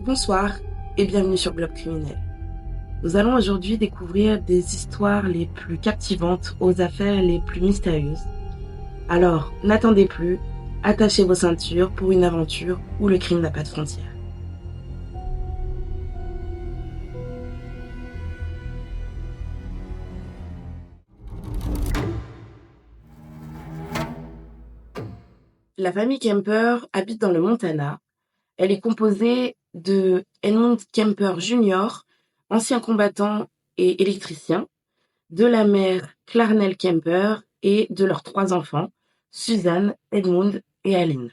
Bonsoir et bienvenue sur Globe Criminel. Nous allons aujourd'hui découvrir des histoires les plus captivantes aux affaires les plus mystérieuses. Alors, n'attendez plus, attachez vos ceintures pour une aventure où le crime n'a pas de frontières. La famille Kemper habite dans le Montana. Elle est composée de Edmund Kemper Jr., ancien combattant et électricien, de la mère Clarnell Kemper et de leurs 3 enfants, Susan, Edmund et Aline.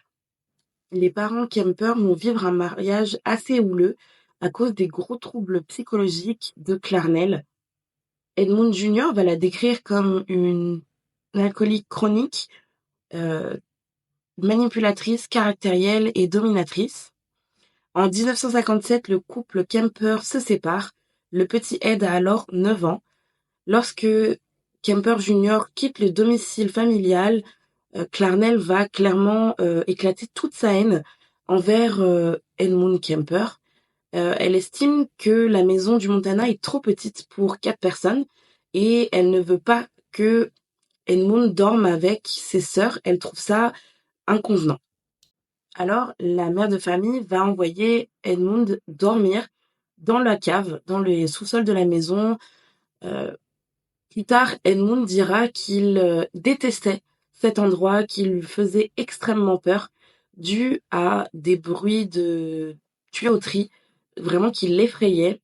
Les parents Kemper vont vivre un mariage assez houleux à cause des gros troubles psychologiques de Clarnell. Edmund Jr. va la décrire comme une alcoolique chronique, euh, manipulatrice, caractérielle et dominatrice. En 1957, le couple Kemper se sépare. Le petit Ed a alors 9 ans. Lorsque Kemper Jr. quitte le domicile familial, Clarnell va clairement éclater toute sa haine envers Edmund Kemper. Elle estime que la maison du Montana est trop petite pour 4 personnes et elle ne veut pas que Edmund dorme avec ses sœurs. Elle trouve ça inconvenant. Alors, la mère de famille va envoyer Edmund dormir dans la cave, dans le sous-sol de la maison. Euh, Plus tard, Edmund dira qu'il détestait cet endroit, qu'il lui faisait extrêmement peur, dû à des bruits de tuyauterie, vraiment qui l'effrayaient.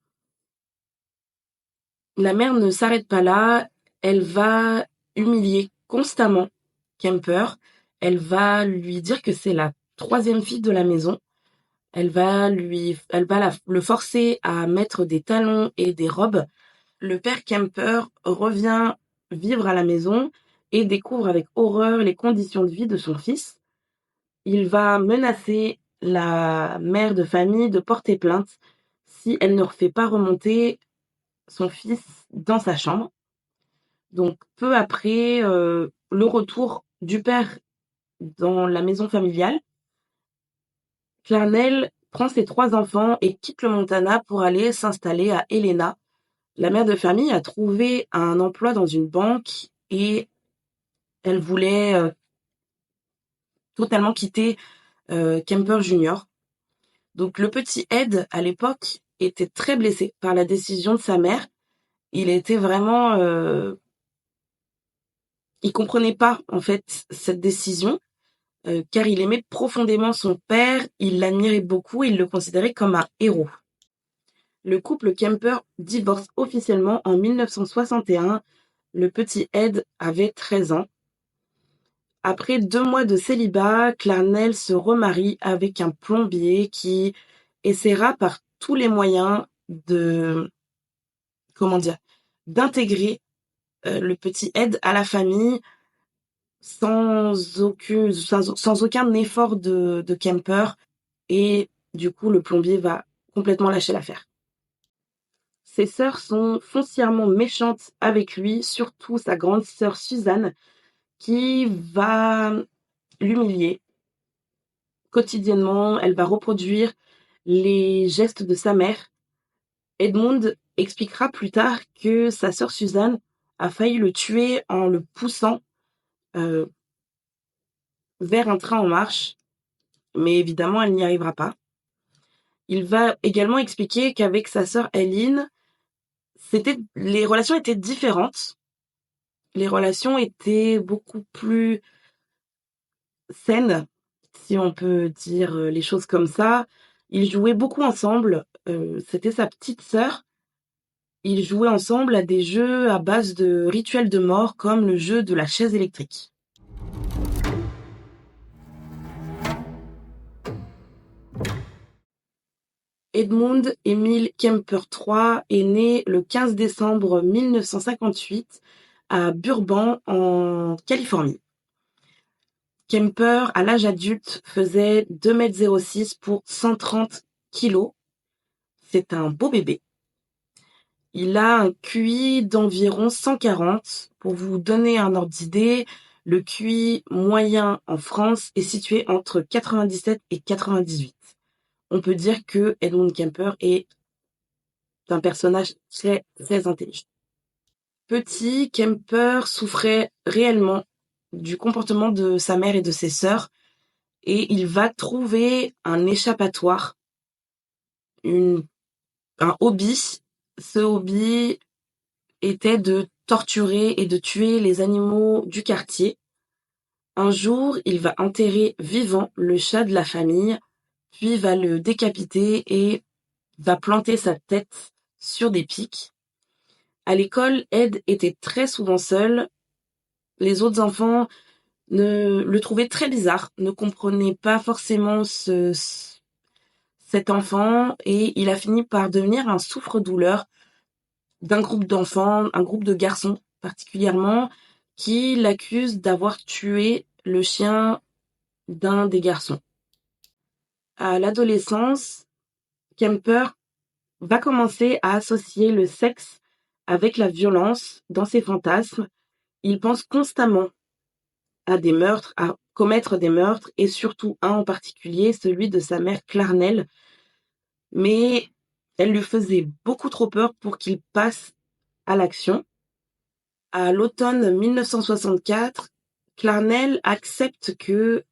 La mère ne s'arrête pas là, elle va humilier constamment Kemper. Elle va lui dire que c'est la 3e fille de la maison. Elle va le forcer à mettre des talons et des robes. Le père Kemper revient vivre à la maison et découvre avec horreur les conditions de vie de son fils. Il va menacer la mère de famille de porter plainte si elle ne fait pas remonter son fils dans sa chambre. Donc peu après le retour du père dans la maison familiale, Clarnell prend ses 3 enfants et quitte le Montana pour aller s'installer à Helena. La mère de famille a trouvé un emploi dans une banque et elle voulait totalement quitter Kemper Jr. Donc le petit Ed, à l'époque, était très blessé par la décision de sa mère. Il était vraiment... il comprenait pas, en fait, cette décision, car il aimait profondément son père, il l'admirait beaucoup, il le considérait comme un héros. Le couple Kemper divorce officiellement en 1961. Le petit Ed avait 13 ans. Après 2 mois de célibat, Clarnell se remarie avec un plombier qui essaiera par tous les moyens de, comment dire, d'intégrer le petit Ed à la famille sans aucun effort de Kemper. Et du coup, le plombier va complètement lâcher l'affaire. Ses sœurs sont foncièrement méchantes avec lui, surtout sa grande sœur Suzanne, qui va l'humilier quotidiennement. Elle va reproduire les gestes de sa mère. Edmund expliquera plus tard que sa sœur Suzanne a failli le tuer en le poussant euh, vers un train en marche, mais évidemment, elle n'y arrivera pas. Il va également expliquer qu'avec sa sœur Eileen, les relations étaient différentes. Les relations étaient beaucoup plus saines, si on peut dire les choses comme ça. Ils jouaient beaucoup ensemble. C'était sa petite sœur. Ils jouaient ensemble à des jeux à base de rituels de mort comme le jeu de la chaise électrique. Edmund Emil Kemper III est né le 15 décembre 1958 à Burbank, en Californie. Kemper, à l'âge adulte, faisait 2,06 m pour 130 kg. C'est un beau bébé. Il a un QI d'environ 140. Pour vous donner un ordre d'idée, le QI moyen en France est situé entre 97 et 98. on peut dire que Edmund Kemper est un personnage très, très intelligent. Petit, Kemper souffrait réellement du comportement de sa mère et de ses sœurs, et il va trouver un échappatoire, un hobby. Ce hobby était de torturer et de tuer les animaux du quartier. Un jour, il va enterrer vivant le chat de la famille, puis va le décapiter et va planter sa tête sur des pics. À l'école, Ed était très souvent seul. Les autres enfants le trouvaient très bizarre, ne comprenaient pas forcément cet enfant, et il a fini par devenir un souffre-douleur d'un groupe d'enfants, un groupe de garçons particulièrement, qui l'accusent d'avoir tué le chien d'un des garçons. À l'adolescence, Kemper va commencer à associer le sexe avec la violence dans ses fantasmes. Il pense constamment à des meurtres, à commettre des meurtres, et surtout un en particulier, celui de sa mère Clarnell. Mais elle lui faisait beaucoup trop peur pour qu'il passe à l'action. À l'automne 1964, Clarnell accepte que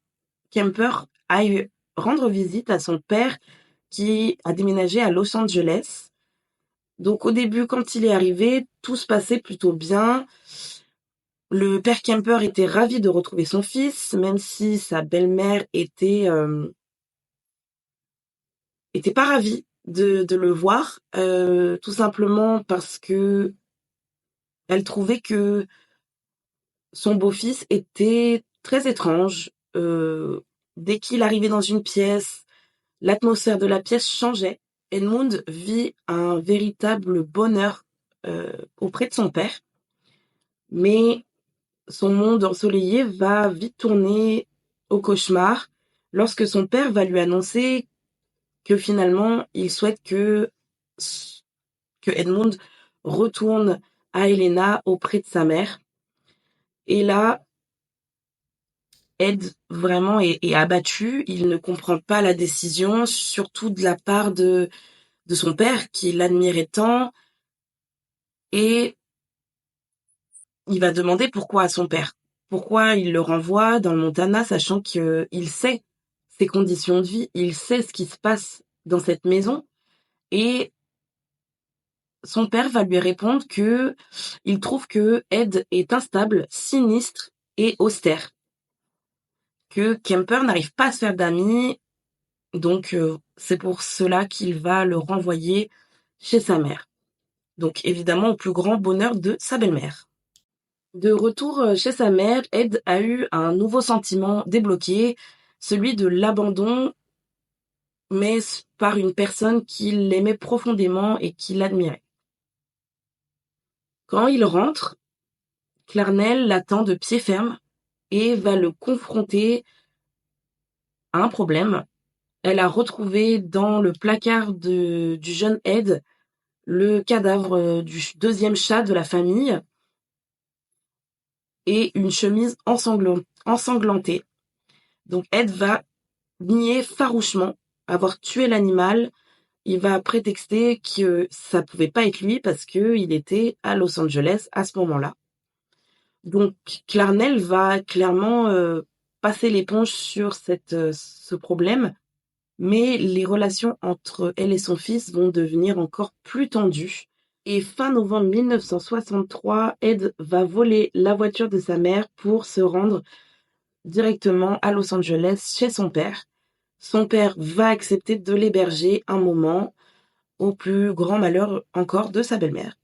Kemper aille rendre visite à son père qui a déménagé à Los Angeles. Donc au début, quand il est arrivé, tout se passait plutôt bien. Le père Kemper était ravi de retrouver son fils, même si sa belle-mère était pas ravie de le voir, tout simplement parce que elle trouvait que son beau-fils était très étrange. Dès qu'il arrivait dans une pièce, l'atmosphère de la pièce changeait. Edmund vit un véritable bonheur auprès de son père, mais son monde ensoleillé va vite tourner au cauchemar lorsque son père va lui annoncer que finalement il souhaite que Edmund retourne à Helena auprès de sa mère. Et là, Ed vraiment est abattu, il ne comprend pas la décision, surtout de la part de son père qui l'admirait tant, et il va demander pourquoi à son père. Pourquoi il le renvoie dans le Montana, sachant qu'il sait ses conditions de vie, il sait ce qui se passe dans cette maison, et son père va lui répondre que il trouve que Ed est instable, sinistre et austère, que Kemper n'arrive pas à se faire d'amis, donc c'est pour cela qu'il va le renvoyer chez sa mère. Donc évidemment au plus grand bonheur de sa belle-mère. De retour chez sa mère, Ed a eu un nouveau sentiment débloqué, celui de l'abandon, mais par une personne qui l'aimait profondément et qui l'admirait. Quand il rentre, Clarnell l'attend de pied ferme et va le confronter à un problème. Elle a retrouvé dans le placard du jeune Ed le cadavre du deuxième chat de la famille et une chemise ensanglantée. Donc Ed va nier farouchement avoir tué l'animal. Il va prétexter que ça pouvait pas être lui parce qu'il était à Los Angeles à ce moment-là. Donc Clarnell va clairement passer l'éponge sur ce problème, mais les relations entre elle et son fils vont devenir encore plus tendues. Et fin novembre 1963, Ed va voler la voiture de sa mère pour se rendre directement à Los Angeles chez son père. Son père va accepter de l'héberger un moment, au plus grand malheur encore de sa belle-mère.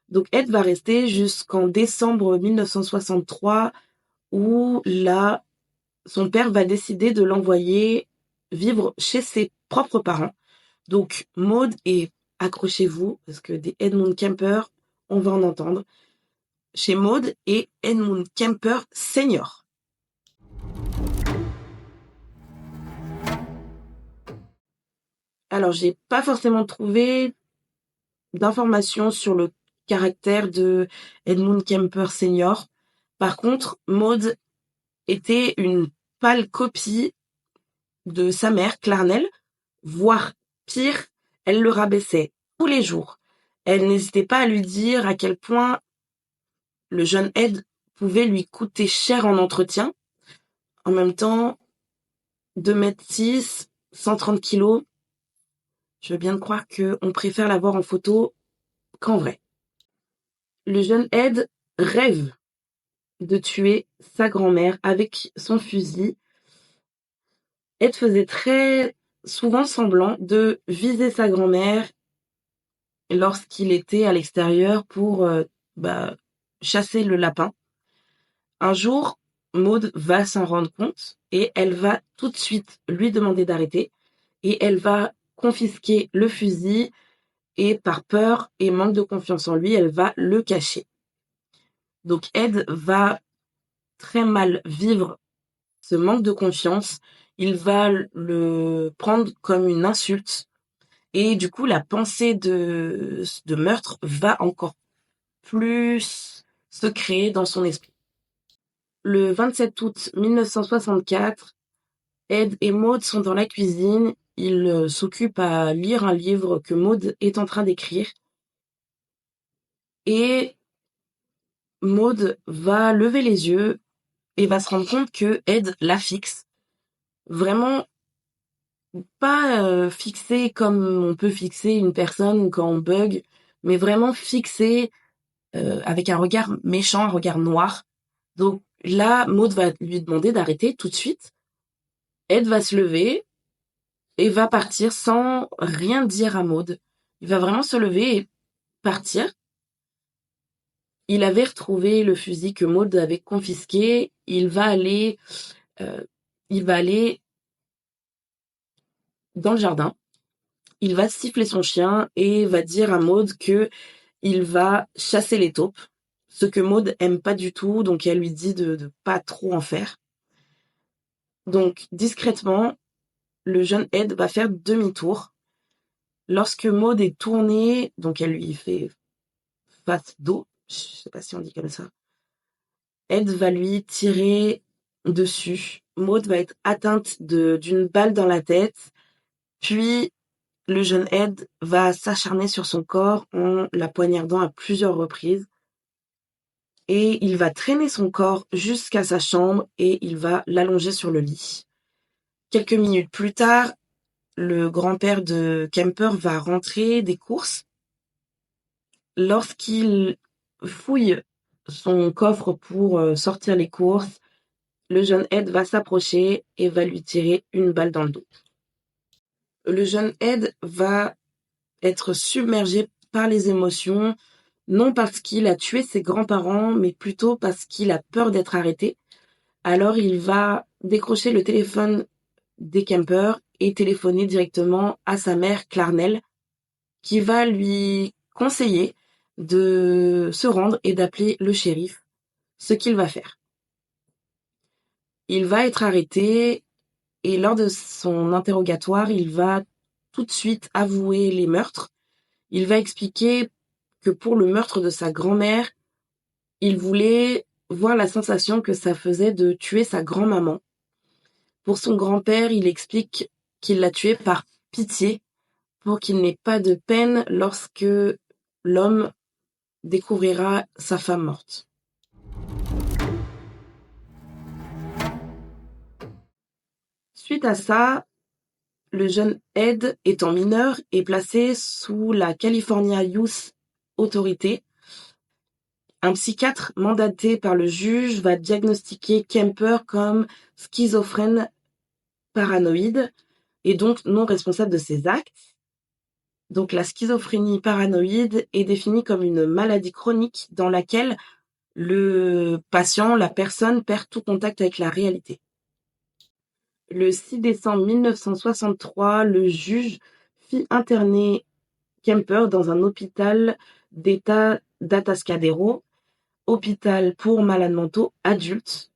Donc Ed va rester jusqu'en décembre 1963, où là, son père va décider de l'envoyer vivre chez ses propres parents. Donc Maud, et accrochez-vous, parce que des Edmund Kemper, on va en entendre, chez Maud et Edmund Kemper Senior. Alors, j'ai pas forcément trouvé d'informations sur le caractère de Edmund Kemper Senior. Par contre, Maud était une pâle copie de sa mère, Clarnell. voire pire, elle le rabaissait tous les jours. Elle n'hésitait pas à lui dire à quel point le jeune Ed pouvait lui coûter cher en entretien. En même temps, 2,6 m, 130 kilos, je veux bien te croire qu'on préfère la voir en photo qu'en vrai. Le jeune Ed rêve de tuer sa grand-mère avec son fusil. Ed faisait très souvent semblant de viser sa grand-mère lorsqu'il était à l'extérieur pour chasser le lapin. Un jour, Maud va s'en rendre compte et elle va tout de suite lui demander d'arrêter et elle va confisquer le fusil et par peur et manque de confiance en lui, elle va le cacher. Donc Ed va très mal vivre ce manque de confiance, il va le prendre comme une insulte et du coup la pensée de meurtre va encore plus se créer dans son esprit. Le 27 août 1964, Ed et Maud sont dans la cuisine, ils s'occupent à lire un livre que Maud est en train d'écrire et Maud va lever les yeux et va se rendre compte que Ed la fixe. Vraiment pas fixé comme on peut fixer une personne quand on bug, mais vraiment fixé avec un regard méchant, un regard noir. Donc là, Maud va lui demander d'arrêter tout de suite. Ed va se lever et va partir sans rien dire à Maud. Il va vraiment se lever et partir. Il avait retrouvé le fusil que Maud avait confisqué. Il va aller dans le jardin. Il va siffler son chien et va dire à Maud que il va chasser les taupes, ce que Maud aime pas du tout, donc elle lui dit de pas trop en faire. Donc discrètement, le jeune Ed va faire demi-tour. Lorsque Maud est tournée, donc elle lui fait face dos, je sais pas si on dit comme ça, Ed va lui tirer dessus. Maud va être atteinte d'une balle dans la tête, puis le jeune Ed va s'acharner sur son corps en la poignardant à plusieurs reprises. Et il va traîner son corps jusqu'à sa chambre et il va l'allonger sur le lit. Quelques minutes plus tard, le grand-père de Kemper va rentrer des courses. Lorsqu'il fouille son coffre pour sortir les courses, le jeune Ed va s'approcher et va lui tirer une balle dans le dos. Le jeune Ed va être submergé par les émotions, non parce qu'il a tué ses grands-parents, mais plutôt parce qu'il a peur d'être arrêté. Alors il va décrocher le téléphone des Kemper et téléphoner directement à sa mère Clarnell, qui va lui conseiller de se rendre et d'appeler le shérif, ce qu'il va faire. Il va être arrêté et lors de son interrogatoire, il va tout de suite avouer les meurtres. Il va expliquer que pour le meurtre de sa grand-mère, il voulait voir la sensation que ça faisait de tuer sa grand-maman. Pour son grand-père, il explique qu'il l'a tué par pitié, pour qu'il n'ait pas de peine lorsque l'homme découvrira sa femme morte. Suite à ça, le jeune Ed, étant mineur, est placé sous la California Youth Authority. Un psychiatre mandaté par le juge va diagnostiquer Kemper comme schizophrène paranoïde et donc non responsable de ses actes. Donc la schizophrénie paranoïde est définie comme une maladie chronique dans laquelle le patient, la personne, perd tout contact avec la réalité. Le 6 décembre 1963, le juge fit interner Kemper dans un hôpital d'État d'Atascadero, hôpital pour malades mentaux adultes.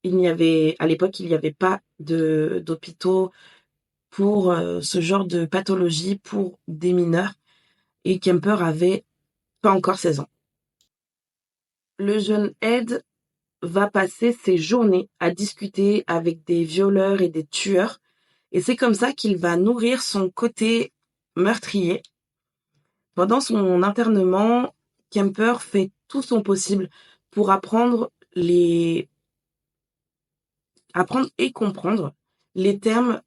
À l'époque, il n'y avait pas d'hôpitaux pour ce genre de pathologie pour des mineurs et Kemper avait pas encore 16 ans. Le jeune Ed va passer ses journées à discuter avec des violeurs et des tueurs Et c'est comme ça qu'il va nourrir son côté meurtrier. Pendant son internement, Kemper fait tout son possible pour apprendre et comprendre les termes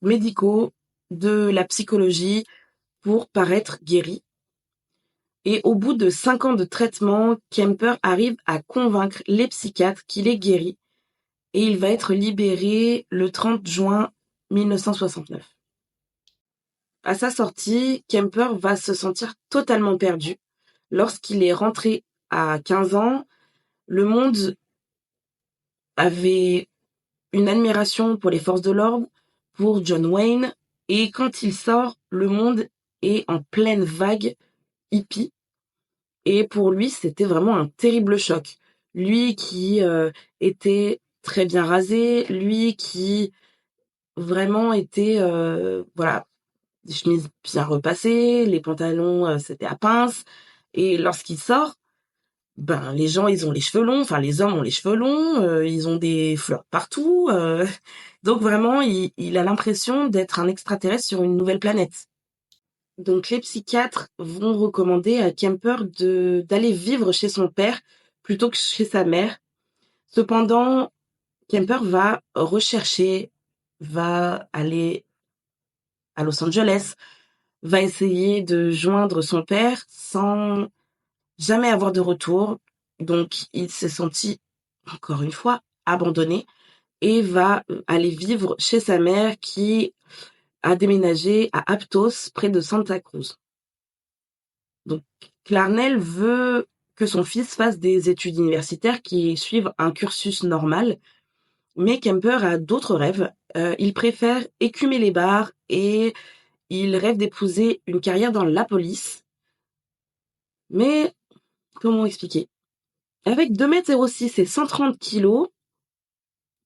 médicaux de la psychologie pour paraître guéri. Et au bout de 5 ans de traitement, Kemper arrive à convaincre les psychiatres qu'il est guéri et il va être libéré le 30 juin 1969. À sa sortie, Kemper va se sentir totalement perdu. Lorsqu'il est rentré à 15 ans, le monde avait une admiration pour les forces de l'ordre, pour John Wayne, et quand il sort, le monde est en pleine vague hippie, et pour lui, c'était vraiment un terrible choc. Lui qui était très bien rasé, lui qui vraiment était, voilà, des chemises bien repassées, les pantalons, c'était à pince, et lorsqu'il sort, ben les gens ils ont les cheveux longs, enfin les hommes ont les cheveux longs, ils ont des fleurs partout, donc vraiment il a l'impression d'être un extraterrestre sur une nouvelle planète. Donc les psychiatres vont recommander à Kemper d'aller vivre chez son père plutôt que chez sa mère. Cependant, Kemper va aller à Los Angeles, va essayer de joindre son père sans jamais avoir de retour. Donc il s'est senti, encore une fois, abandonné et va aller vivre chez sa mère qui a déménagé à Aptos, près de Santa Cruz. Donc Clarnell veut que son fils fasse des études universitaires qui suivent un cursus normal, mais Kemper a d'autres rêves. Il préfère écumer les bars et il rêve d'épouser une carrière dans la police. Mais comment expliquer? Avec 2,06 m et 130 kilos,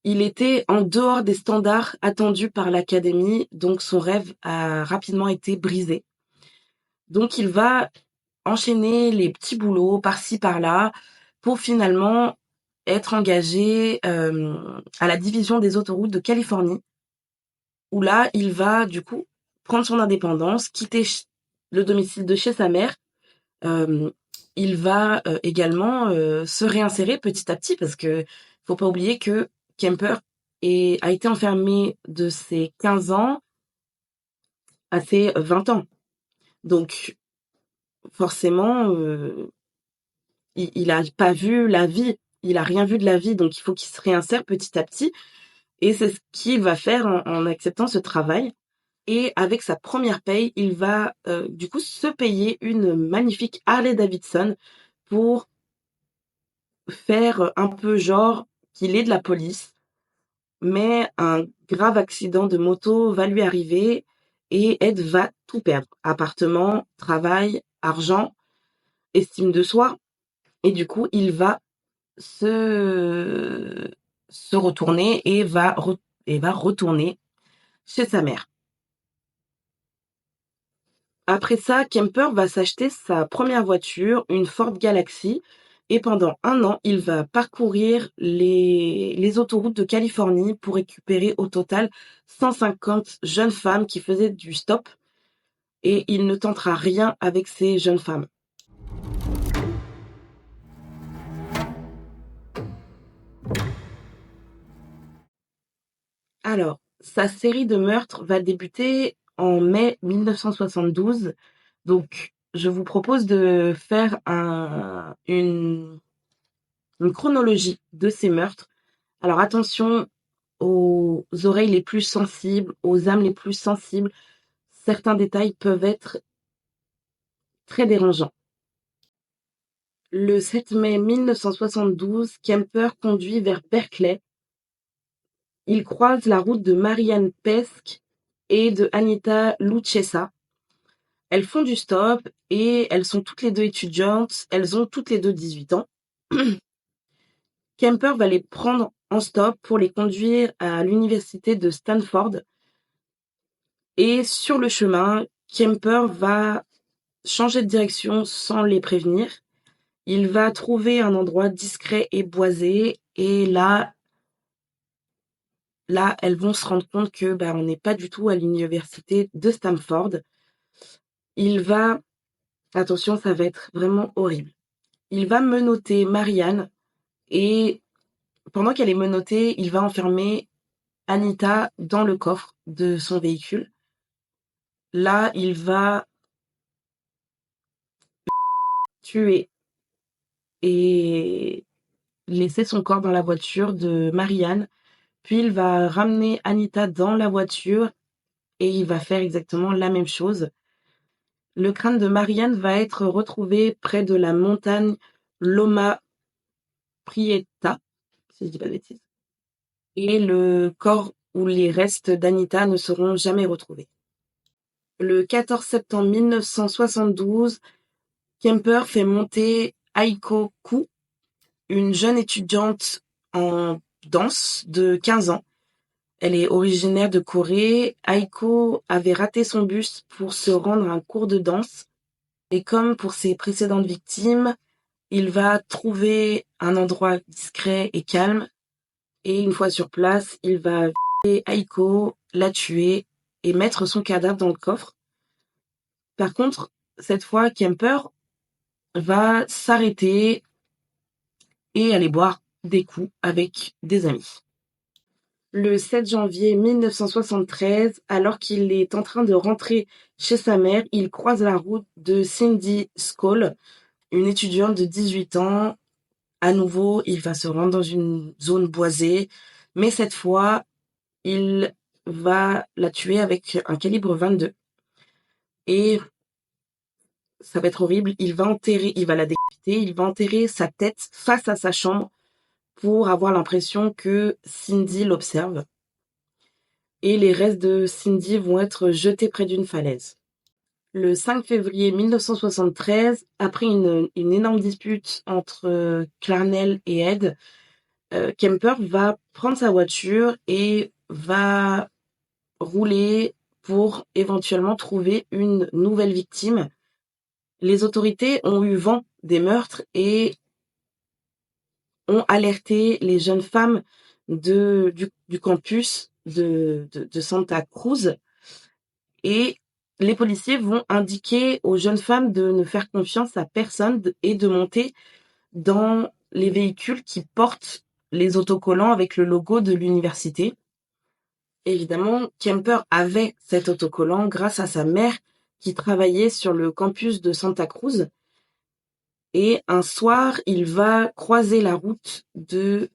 il était en dehors des standards attendus par l'académie, donc son rêve a rapidement été brisé. Donc il va enchaîner les petits boulots par-ci par-là pour finalement être engagé à la division des autoroutes de Californie, où là il va du coup prendre son indépendance, quitter le domicile de chez sa mère. Euh, il va également se réinsérer petit à petit parce que faut pas oublier que Kemper a été enfermé de ses 15 ans à ses 20 ans. Donc forcément, il a pas vu la vie, il a rien vu de la vie, donc il faut qu'il se réinsère petit à petit. Et c'est ce qu'il va faire en acceptant ce travail. Et avec sa première paye, il va du coup se payer une magnifique Harley Davidson pour faire un peu genre qu'il est de la police. Mais un grave accident de moto va lui arriver et Ed va tout perdre. Appartement, travail, argent, estime de soi. Et du coup, il va se, se retourner et va retourner chez sa mère. Après ça, Kemper va s'acheter sa première voiture, une Ford Galaxy, et pendant 1 an, il va parcourir les autoroutes de Californie pour récupérer au total 150 jeunes femmes qui faisaient du stop, et il ne tentera rien avec ces jeunes femmes. Alors, sa série de meurtres va débuter en mai 1972. Donc, je vous propose de faire une chronologie de ces meurtres. Alors, attention aux oreilles les plus sensibles, aux âmes les plus sensibles. Certains détails peuvent être très dérangeants. Le 7 mai 1972, Kemper conduit vers Berkeley. Il croise la route de Marianne Pesk et de Anita Luchessa. Elles font du stop et elles sont toutes les deux étudiantes. Elles ont toutes les deux 18 ans. Kemper va les prendre en stop pour les conduire à l'université de Stanford. Et sur le chemin, Kemper va changer de direction sans les prévenir. Il va trouver un endroit discret et boisé. Et là, là, elles vont se rendre compte que on n'est pas du tout à l'université de Stanford. Il va, attention, ça va être vraiment horrible. Il va menotter Marianne et pendant qu'elle est menottée, il va enfermer Anita dans le coffre de son véhicule. Là, il va tuer et laisser son corps dans la voiture de Marianne. Puis il va ramener Anita dans la voiture et il va faire exactement la même chose. Le crâne de Marianne va être retrouvé près de la montagne Loma Prieta, si je dis pas de bêtises. Et le corps ou les restes d'Anita ne seront jamais retrouvés. Le 14 septembre 1972, Kemper fait monter Aiko Ku, une jeune étudiante en danse de 15 ans. Elle est originaire de Corée. Aiko avait raté son bus pour se rendre à un cours de danse. Et comme pour ses précédentes victimes, il va trouver un endroit discret et calme. Et une fois sur place, il va violer Aiko, la tuer et mettre son cadavre dans le coffre. Par contre, cette fois, Kemper va s'arrêter et aller boire des coups avec des amis. Le 7 janvier 1973, alors qu'il est en train de rentrer chez sa mère, il croise la route de Cindy Scholl, une étudiante de 18 ans. À nouveau, il va se rendre dans une zone boisée, mais cette fois, il va la tuer avec un calibre 22. Et ça va être horrible, il va la décapiter, il va enterrer sa tête face à sa chambre pour avoir l'impression que Cindy l'observe. Et les restes de Cindy vont être jetés près d'une falaise. Le 5 février 1973, après une énorme dispute entre Clarnell et Ed, Kemper va prendre sa voiture et va rouler pour éventuellement trouver une nouvelle victime. Les autorités ont eu vent des meurtres et ont alerté les jeunes femmes du campus de Santa Cruz. Et les policiers vont indiquer aux jeunes femmes de ne faire confiance à personne et de monter dans les véhicules qui portent les autocollants avec le logo de l'université. Évidemment, Kemper avait cet autocollant grâce à sa mère qui travaillait sur le campus de Santa Cruz. Et un soir, il va croiser la route de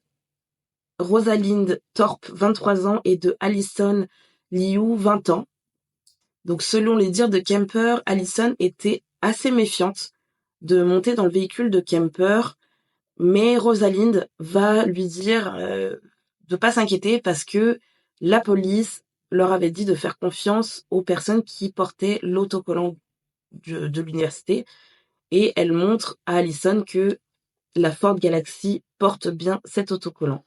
Rosalind Thorpe, 23 ans, et de Allison Liu, 20 ans. Donc, selon les dires de Kemper, Allison était assez méfiante de monter dans le véhicule de Kemper, mais Rosalind va lui dire de pas s'inquiéter parce que la police leur avait dit de faire confiance aux personnes qui portaient l'autocollant de l'université. Et elle montre à Allison que la Ford Galaxy porte bien cet autocollant.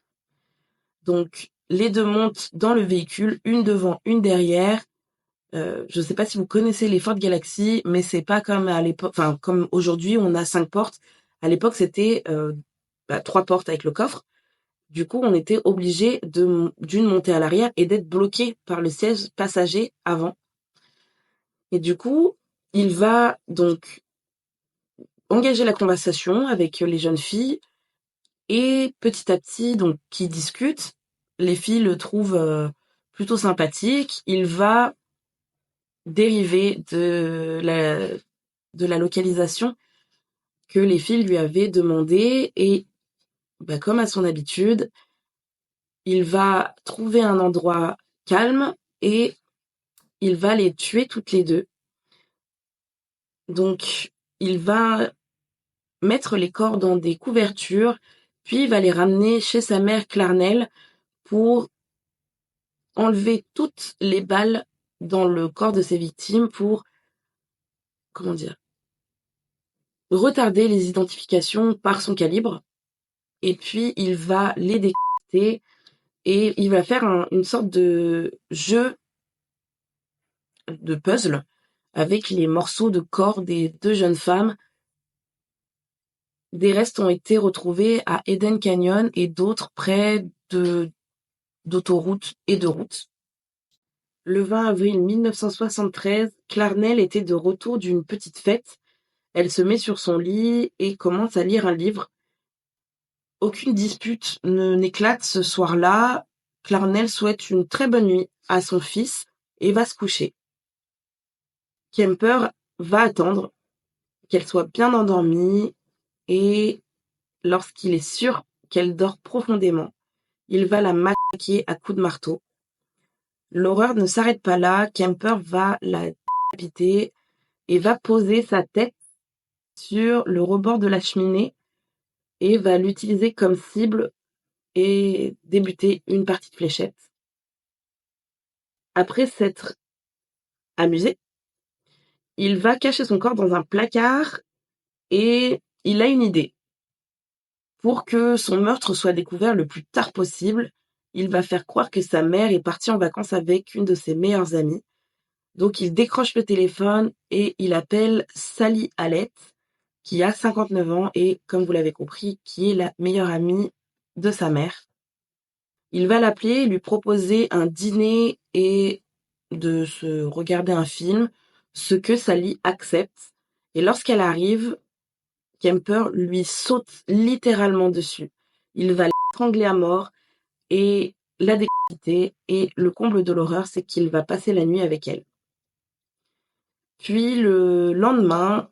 Donc, les deux montent dans le véhicule, une devant, une derrière. Je ne sais pas si vous connaissez les Ford Galaxy, mais c'est pas comme à l'époque, enfin comme aujourd'hui on a 5 portes. À l'époque c'était 3 portes avec le coffre. Du coup on était obligé d'une monter à l'arrière et d'être bloqué par le siège passager avant. Et du coup il va donc engager la conversation avec les jeunes filles et petit à petit donc qui discutent. Les filles le trouvent plutôt sympathique. Il va dérivé de la localisation que les filles lui avaient demandé et comme à son habitude, il va trouver un endroit calme et il va les tuer toutes les deux. Donc, il va mettre les corps dans des couvertures, puis il va les ramener chez sa mère Clarnell pour enlever toutes les balles dans le corps de ses victimes pour, comment dire, retarder les identifications par son calibre. Et puis, il va les décapiter et il va faire une sorte de jeu de puzzle avec les morceaux de corps des deux jeunes femmes. Des restes ont été retrouvés à Eden Canyon et d'autres près d'autoroutes et de routes. Le 20 avril 1973, Clarnell était de retour d'une petite fête. Elle se met sur son lit et commence à lire un livre. Aucune dispute n'éclate ce soir-là. Clarnell souhaite une très bonne nuit à son fils et va se coucher. Kemper va attendre qu'elle soit bien endormie et lorsqu'il est sûr qu'elle dort profondément, il va la matraquer à coups de marteau. L'horreur ne s'arrête pas là, Kemper va la décapiter et va poser sa tête sur le rebord de la cheminée et va l'utiliser comme cible et débuter une partie de fléchette. Après s'être amusé, il va cacher son corps dans un placard et il a une idée. Pour que son meurtre soit découvert le plus tard possible, il va faire croire que sa mère est partie en vacances avec une de ses meilleures amies. Donc il décroche le téléphone et il appelle Sally Hallett, qui a 59 ans et, comme vous l'avez compris, qui est la meilleure amie de sa mère. Il va l'appeler, lui proposer un dîner et de se regarder un film, ce que Sally accepte. Et lorsqu'elle arrive, Kemper lui saute littéralement dessus. Il va l'étrangler à mort et la décapiter. Et le comble de l'horreur, c'est qu'il va passer la nuit avec elle. Puis le lendemain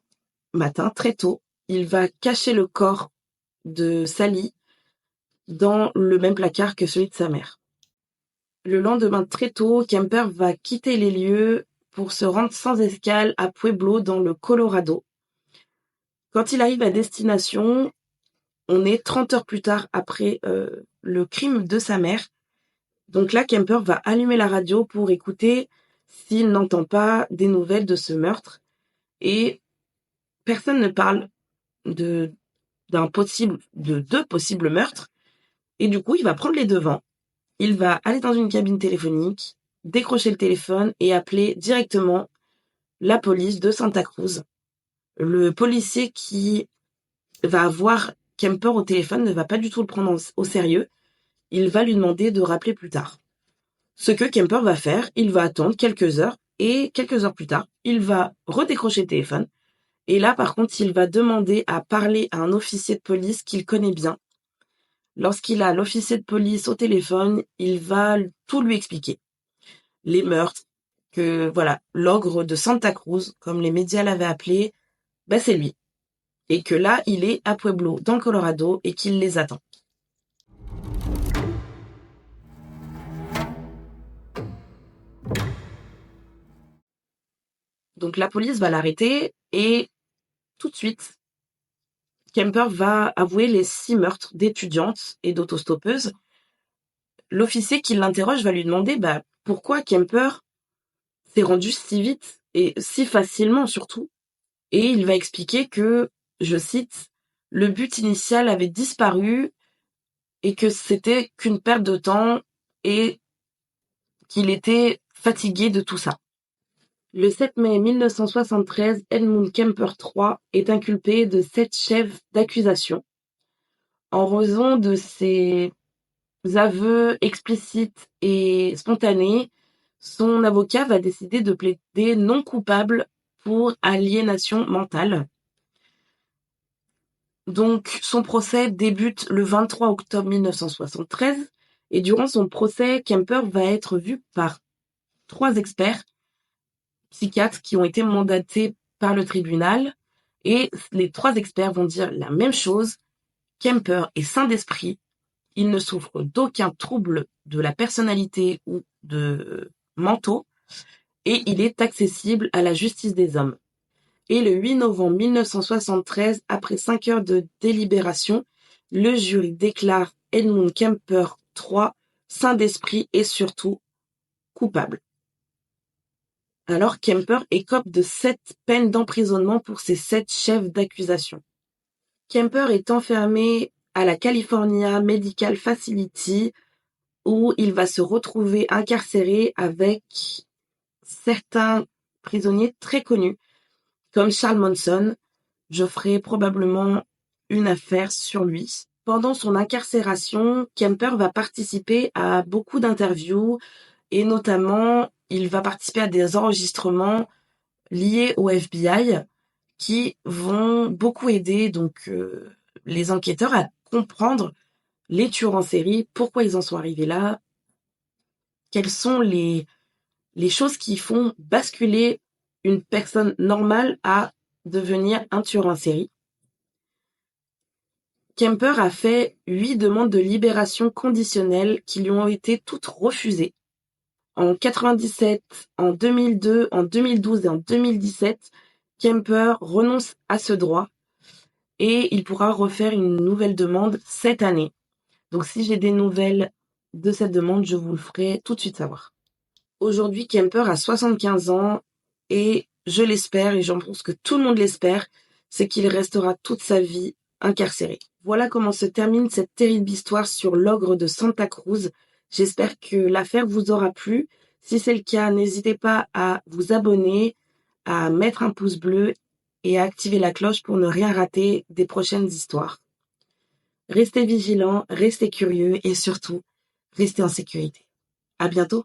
matin, très tôt, il va cacher le corps de Sally dans le même placard que celui de sa mère. Le lendemain très tôt, Kemper va quitter les lieux pour se rendre sans escale à Pueblo dans le Colorado. Quand il arrive à destination, on est 30 heures plus tard après le crime de sa mère. Donc là, Kemper va allumer la radio pour écouter s'il n'entend pas des nouvelles de ce meurtre. Et personne ne parle de deux possibles meurtres. Et du coup, il va prendre les devants. Il va aller dans une cabine téléphonique, décrocher le téléphone et appeler directement la police de Santa Cruz. Le policier qui va avoir Kemper au téléphone ne va pas du tout le prendre au sérieux. Il va lui demander de rappeler plus tard. Ce que Kemper va faire, il va attendre quelques heures et quelques heures plus tard, il va redécrocher le téléphone. Et là, par contre, il va demander à parler à un officier de police qu'il connaît bien. Lorsqu'il a l'officier de police au téléphone, il va tout lui expliquer. Les meurtres, que voilà, l'ogre de Santa Cruz, comme les médias l'avaient appelé, c'est lui. Et que là, il est à Pueblo, dans le Colorado, et qu'il les attend. Donc la police va l'arrêter et tout de suite, Kemper va avouer les 6 meurtres d'étudiantes et d'autostoppeuses. L'officier qui l'interroge va lui demander pourquoi Kemper s'est rendu si vite et si facilement surtout. Et il va expliquer que, je cite, le but initial avait disparu et que c'était qu'une perte de temps et qu'il était fatigué de tout ça. Le 7 mai 1973, Edmund Kemper III est inculpé de 7 chefs d'accusation. En raison de ses aveux explicites et spontanés, son avocat va décider de plaider non coupable pour aliénation mentale. Donc, son procès débute le 23 octobre 1973 et durant son procès, Kemper va être vu par 3 experts psychiatres qui ont été mandatés par le tribunal et les 3 experts vont dire la même chose. Kemper est sain d'esprit, il ne souffre d'aucun trouble de la personnalité ou de mentaux et il est accessible à la justice des hommes. Et le 8 novembre 1973, après 5 heures de délibération, le jury déclare Edmund Kemper III sain d'esprit et surtout coupable. Alors Kemper écope de 7 peines d'emprisonnement pour ses 7 chefs d'accusation. Kemper est enfermé à la California Medical Facility où il va se retrouver incarcéré avec certains prisonniers très connus comme Charles Manson. Je ferai probablement une affaire sur lui Pendant son incarcération, Kemper va participer à beaucoup d'interviews et notamment, il va participer à des enregistrements liés au FBI qui vont beaucoup aider les enquêteurs à comprendre les tueurs en série, pourquoi ils en sont arrivés là, quelles sont les choses qui font basculer une personne normale à devenir un tueur en série. Kemper a fait 8 demandes de libération conditionnelle qui lui ont été toutes refusées. En 97, en 2002, en 2012 et en 2017, Kemper renonce à ce droit et il pourra refaire une nouvelle demande cette année. Donc si j'ai des nouvelles de cette demande, je vous le ferai tout de suite savoir. Aujourd'hui, Kemper a 75 ans et je l'espère, et j'en pense que tout le monde l'espère, c'est qu'il restera toute sa vie incarcéré. Voilà comment se termine cette terrible histoire sur l'ogre de Santa Cruz. J'espère que l'affaire vous aura plu. Si c'est le cas, n'hésitez pas à vous abonner, à mettre un pouce bleu et à activer la cloche pour ne rien rater des prochaines histoires. Restez vigilants, restez curieux et surtout, restez en sécurité. À bientôt!